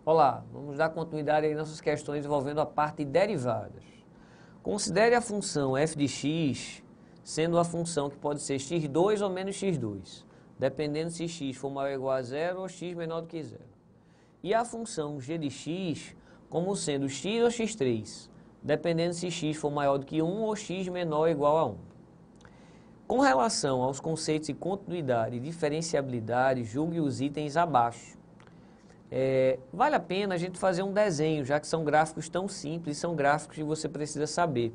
Olá, vamos dar continuidade aí nossas questões envolvendo a parte de derivadas. Considere a função f de x sendo a função que pode ser x2 ou menos x2, dependendo se x for maior ou igual a zero ou x menor do que zero. E a função g de x como sendo x ou x3, dependendo se x for maior do que 1 ou x menor ou igual a 1. Com relação aos conceitos de continuidade e diferenciabilidade, julgue os itens abaixo. Vale a pena a gente fazer um desenho, já que são gráficos tão simples, são gráficos que você precisa saber.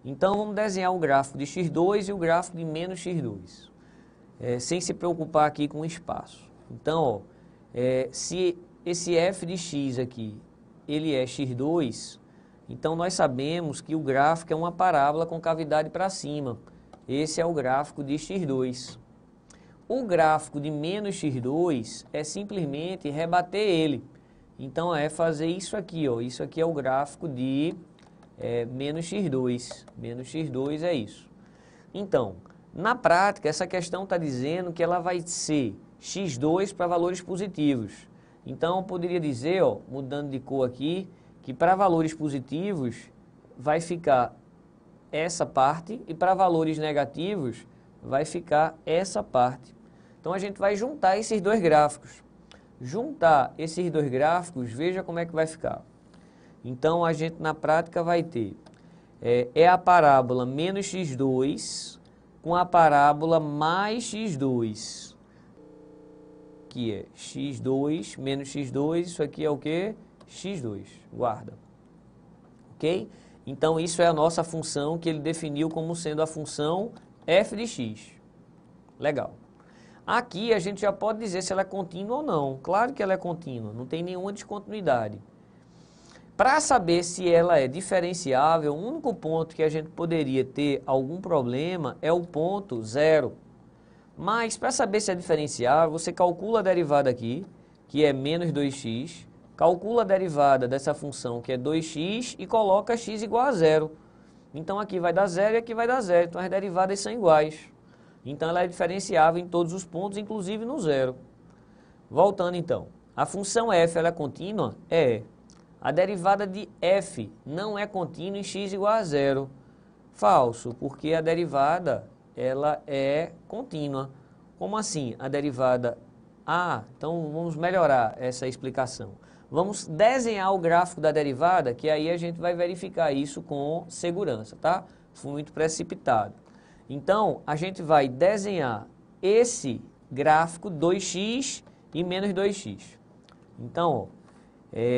Então, vamos desenhar o gráfico de x2 e o gráfico de menos x2, sem se preocupar aqui com o espaço. Então, se esse f de x aqui, ele é x2, então nós sabemos que o gráfico é uma parábola com cavidade para cima. Esse é o gráfico de x2. O gráfico de menos x2 é simplesmente rebater ele. Então, é fazer isso aqui, ó. Isso aqui é o gráfico de menos x2. Menos x2 é isso. Então, na prática, essa questão está dizendo que ela vai ser x2 para valores positivos. Então, eu poderia dizer, ó, mudando de cor aqui, que para valores positivos vai ficar essa parte e para valores negativos vai ficar essa parte. Então, a gente vai juntar esses dois gráficos. Juntar esses dois gráficos, veja como é que vai ficar. Então, a gente na prática vai ter a parábola menos x2 com a parábola mais x2, que é x2 menos x2, isso aqui é o quê? x2, guarda. Ok? Então, isso é a nossa função que ele definiu como sendo a função f de x. Legal. Aqui a gente já pode dizer se ela é contínua ou não. Claro que ela é contínua, não tem nenhuma descontinuidade. Para saber se ela é diferenciável, o único ponto que a gente poderia ter algum problema é o ponto zero. Mas para saber se é diferenciável, você calcula a derivada aqui, que é menos 2x, calcula a derivada dessa função, que é 2x, e coloca x igual a zero. Então aqui vai dar zero e aqui vai dar zero. Então as derivadas são iguais. Então ela é diferenciável em todos os pontos, inclusive no zero. Voltando então, a função f ela é contínua? É. A derivada de f não é contínua em x igual a zero. Falso, porque a derivada ela é contínua. Como assim? A derivada... então vamos melhorar essa explicação. Vamos desenhar o gráfico da derivada, que aí a gente vai verificar isso com segurança, tá? Fui muito precipitado. Então, a gente vai desenhar esse gráfico 2x e menos 2x. Então,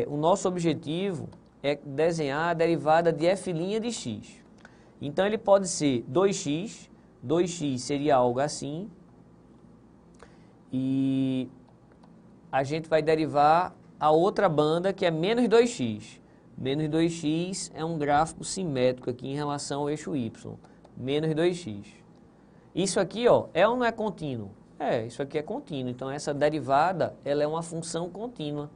o nosso objetivo é desenhar a derivada de f' de x. Então, ele pode ser 2x, 2x seria algo assim, e a gente vai derivar a outra banda, que é menos 2x. Menos 2x é um gráfico simétrico aqui em relação ao eixo y. Menos 2x. Isso aqui, ó, é ou não é contínuo? Isso aqui é contínuo. Então, essa derivada, ela é uma função contínua.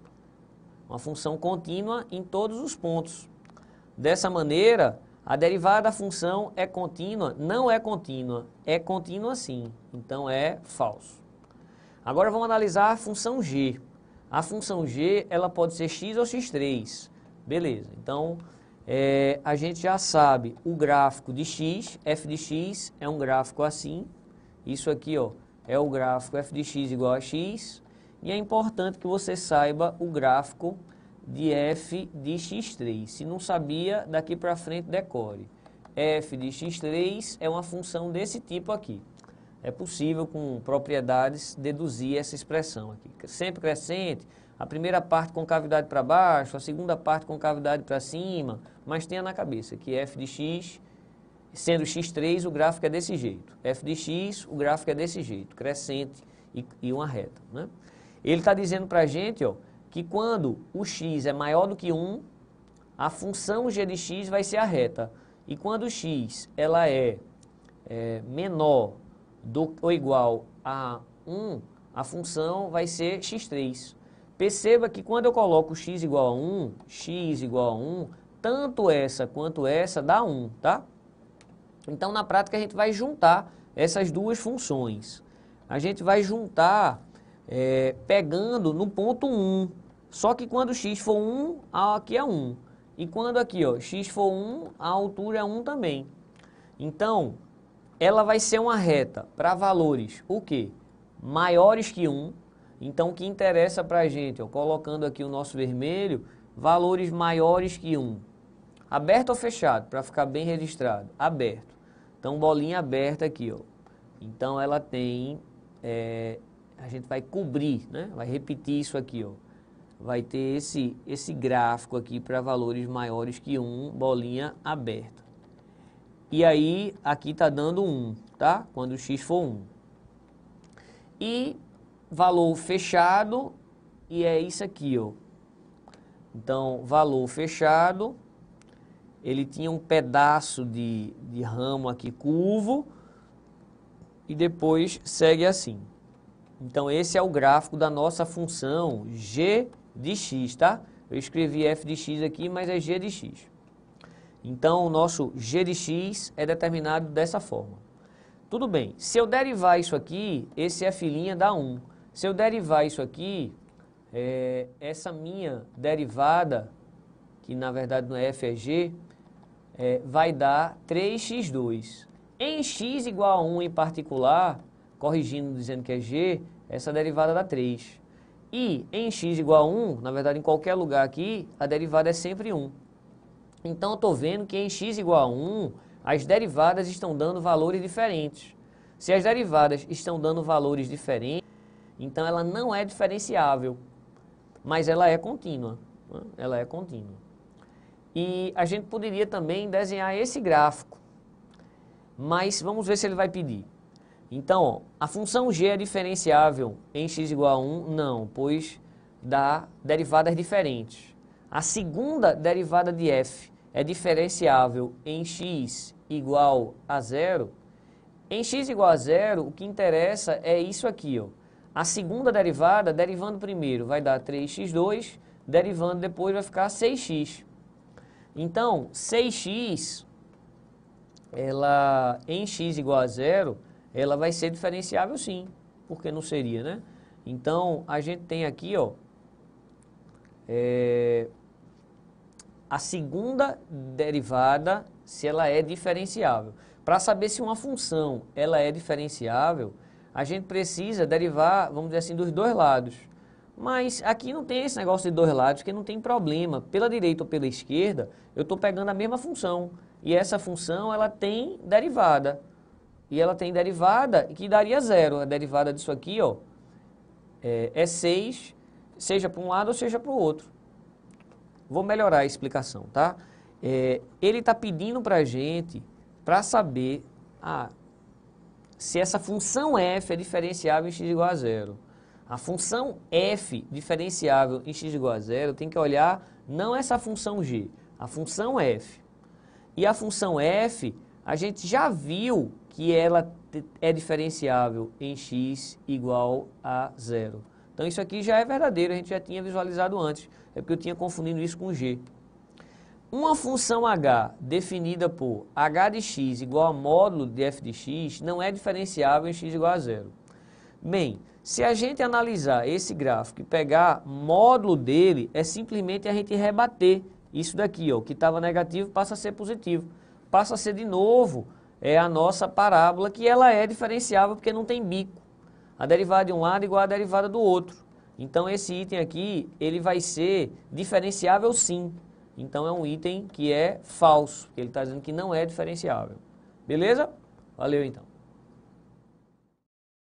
Uma função contínua em todos os pontos. Dessa maneira, a derivada da função é contínua? Não é contínua. É contínua sim. Então, é falso. Agora, vamos analisar a função g. A função g, ela pode ser x ou x3. Beleza. Então, a gente já sabe o gráfico de x, f de x é um gráfico assim. Isso aqui, ó, é o gráfico f de x igual a x. E é importante que você saiba o gráfico de f de x3. Se não sabia, daqui para frente decore. F de x3 é uma função desse tipo aqui. É possível, com propriedades, deduzir essa expressão aqui. Sempre crescente, a primeira parte com cavidade para baixo, a segunda parte com cavidade para cima, mas tenha na cabeça que f de x, sendo x3, o gráfico é desse jeito. F de x, o gráfico é desse jeito, crescente e uma reta, né? Ele está dizendo para a gente, ó, que quando o x é maior do que 1, a função g de x vai ser a reta. E quando o x ela é menor ou igual a 1, a função vai ser x3. Perceba que quando eu coloco x igual a 1, tanto essa quanto essa dá 1, tá? Então, na prática, a gente vai juntar essas duas funções. A gente vai juntar pegando no ponto 1. Só que quando x for 1, aqui é 1. E quando aqui, ó, x for 1, a altura é 1 também. Então, ela vai ser uma reta para valores, o quê? Maiores que 1. Então, o que interessa para a gente, ó, colocando aqui o nosso vermelho, valores maiores que 1. Aberto ou fechado, para ficar bem registrado? Aberto. Então, bolinha aberta aqui, ó. Então, ela tem, a gente vai cobrir, né? Vai repetir isso aqui, ó. Vai ter esse gráfico aqui para valores maiores que 1, bolinha aberta. E aí, aqui está dando 1, tá? Quando o x for 1. E valor fechado, e é isso aqui, ó. Então, valor fechado, ele tinha um pedaço de ramo aqui curvo, e depois segue assim. Então, esse é o gráfico da nossa função g de x, tá? Eu escrevi f de x aqui, mas é g de x. Então, o nosso g de x é determinado dessa forma. Tudo bem, se eu derivar isso aqui, esse f' dá 1. Se eu derivar isso aqui, essa minha derivada, que na verdade não é f, é g, vai dar 3x2. Em x igual a 1 em particular, corrigindo dizendo que é g, essa derivada dá 3. E em x igual a 1, na verdade em qualquer lugar aqui, a derivada é sempre 1. Então eu estou vendo que em x igual a 1, as derivadas estão dando valores diferentes. Se as derivadas estão dando valores diferentes, então ela não é diferenciável, mas ela é contínua. Né? Ela é contínua. E a gente poderia também desenhar esse gráfico, mas vamos ver se ele vai pedir. Então, ó, a função g é diferenciável em x igual a 1? Não, pois dá derivadas diferentes. A segunda derivada de f é diferenciável em x igual a 0? Em x igual a 0, o que interessa é isso aqui, ó. A segunda derivada, derivando primeiro, vai dar 3x2, derivando depois vai ficar 6x. Então, 6x, ela, em x igual a 0, ela vai ser diferenciável sim, porque não seria, né? Então, a gente tem aqui, ó, a segunda derivada, se ela é diferenciável. Para saber se uma função ela é diferenciável, a gente precisa derivar, vamos dizer assim, dos dois lados. Mas aqui não tem esse negócio de dois lados, porque não tem problema. Pela direita ou pela esquerda, eu estou pegando a mesma função. E essa função, ela tem derivada. E ela tem derivada que daria 0. A derivada disso aqui, ó, é 6, seja para um lado ou seja para o outro. Vou melhorar a explicação, tá? Ele está pedindo para a gente, para saber se essa função f é diferenciável em x igual a 0. A função f diferenciável em x igual a 0 tem que olhar não essa função g, a função f. E a função f, a gente já viu que ela é diferenciável em x igual a 0. Então isso aqui já é verdadeiro, a gente já tinha visualizado antes. É porque eu tinha confundido isso com g. Uma função h definida por h de x igual a módulo de f de x não é diferenciável em x igual a 0. Bem, se a gente analisar esse gráfico e pegar módulo dele, é simplesmente a gente rebater isso daqui, ó, que estava negativo passa a ser positivo. Passa a ser de novo a nossa parábola, que ela é diferenciável porque não tem bico. A derivada de um lado é igual à derivada do outro. Então esse item aqui, ele vai ser diferenciável sim. Então é um item que é falso, porque ele está dizendo que não é diferenciável. Beleza? Valeu então.